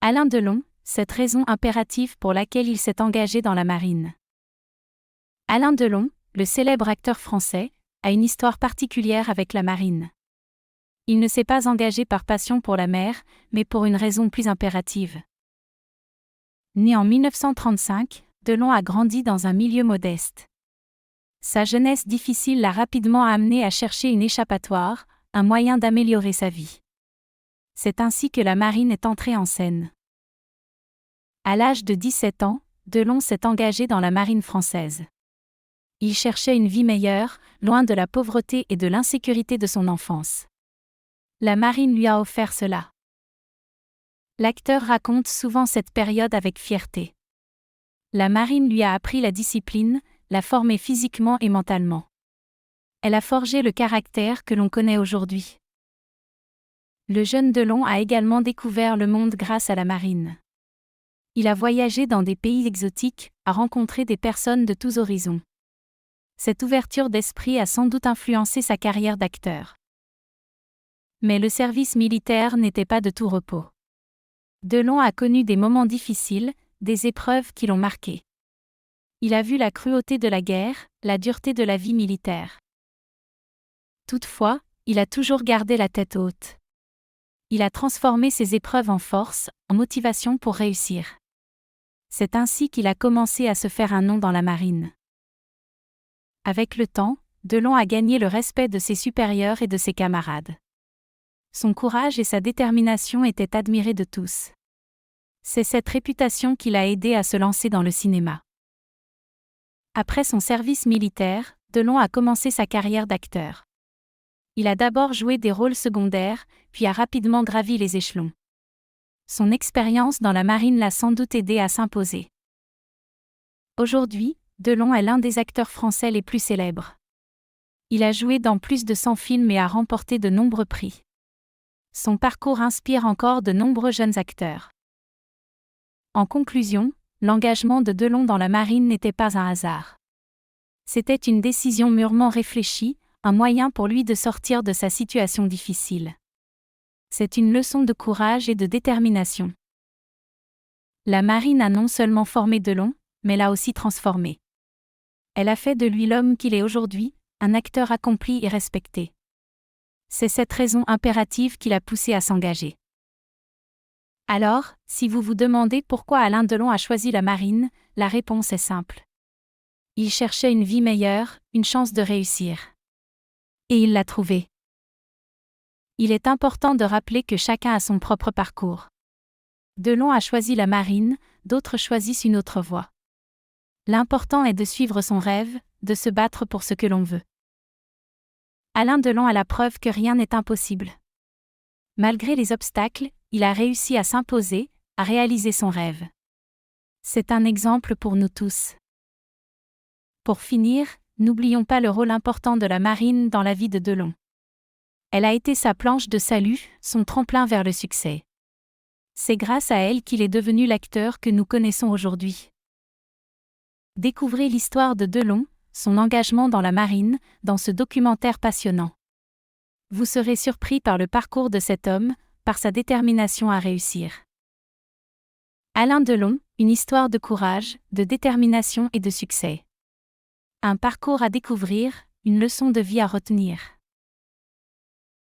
Alain Delon, cette raison impérative pour laquelle il s'est engagé dans la marine. Alain Delon, le célèbre acteur français, a une histoire particulière avec la marine. Il ne s'est pas engagé par passion pour la mer, mais pour une raison plus impérative. Né en 1935, Delon a grandi dans un milieu modeste. Sa jeunesse difficile l'a rapidement amené à chercher une échappatoire, un moyen d'améliorer sa vie. C'est ainsi que la marine est entrée en scène. À l'âge de 17 ans, Delon s'est engagé dans la marine française. Il cherchait une vie meilleure, loin de la pauvreté et de l'insécurité de son enfance. La marine lui a offert cela. L'acteur raconte souvent cette période avec fierté. La marine lui a appris la discipline, l'a formé physiquement et mentalement. Elle a forgé le caractère que l'on connaît aujourd'hui. Le jeune Delon a également découvert le monde grâce à la marine. Il a voyagé dans des pays exotiques, a rencontré des personnes de tous horizons. Cette ouverture d'esprit a sans doute influencé sa carrière d'acteur. Mais le service militaire n'était pas de tout repos. Delon a connu des moments difficiles, des épreuves qui l'ont marqué. Il a vu la cruauté de la guerre, la dureté de la vie militaire. Toutefois, il a toujours gardé la tête haute. Il a transformé ces épreuves en force, en motivation pour réussir. C'est ainsi qu'il a commencé à se faire un nom dans la marine. Avec le temps, Delon a gagné le respect de ses supérieurs et de ses camarades. Son courage et sa détermination étaient admirés de tous. C'est cette réputation qui l'a aidé à se lancer dans le cinéma. Après son service militaire, Delon a commencé sa carrière d'acteur. Il a d'abord joué des rôles secondaires, puis a rapidement gravi les échelons. Son expérience dans la marine l'a sans doute aidé à s'imposer. Aujourd'hui, Delon est l'un des acteurs français les plus célèbres. Il a joué dans plus de 100 films et a remporté de nombreux prix. Son parcours inspire encore de nombreux jeunes acteurs. En conclusion, l'engagement de Delon dans la marine n'était pas un hasard. C'était une décision mûrement réfléchie, un moyen pour lui de sortir de sa situation difficile. C'est une leçon de courage et de détermination. La marine a non seulement formé Delon, mais l'a aussi transformé. Elle a fait de lui l'homme qu'il est aujourd'hui, un acteur accompli et respecté. C'est cette raison impérative qui l'a poussé à s'engager. Alors, si vous vous demandez pourquoi Alain Delon a choisi la marine, la réponse est simple. Il cherchait une vie meilleure, une chance de réussir. Et il l'a trouvée. Il est important de rappeler que chacun a son propre parcours. Delon a choisi la marine, d'autres choisissent une autre voie. L'important est de suivre son rêve, de se battre pour ce que l'on veut. Alain Delon a la preuve que rien n'est impossible. Malgré les obstacles, il a réussi à s'imposer, à réaliser son rêve. C'est un exemple pour nous tous. Pour finir, n'oublions pas le rôle important de la marine dans la vie de Delon. Elle a été sa planche de salut, son tremplin vers le succès. C'est grâce à elle qu'il est devenu l'acteur que nous connaissons aujourd'hui. Découvrez l'histoire de Delon, son engagement dans la marine, dans ce documentaire passionnant. Vous serez surpris par le parcours de cet homme, par sa détermination à réussir. Alain Delon, une histoire de courage, de détermination et de succès. Un parcours à découvrir, une leçon de vie à retenir.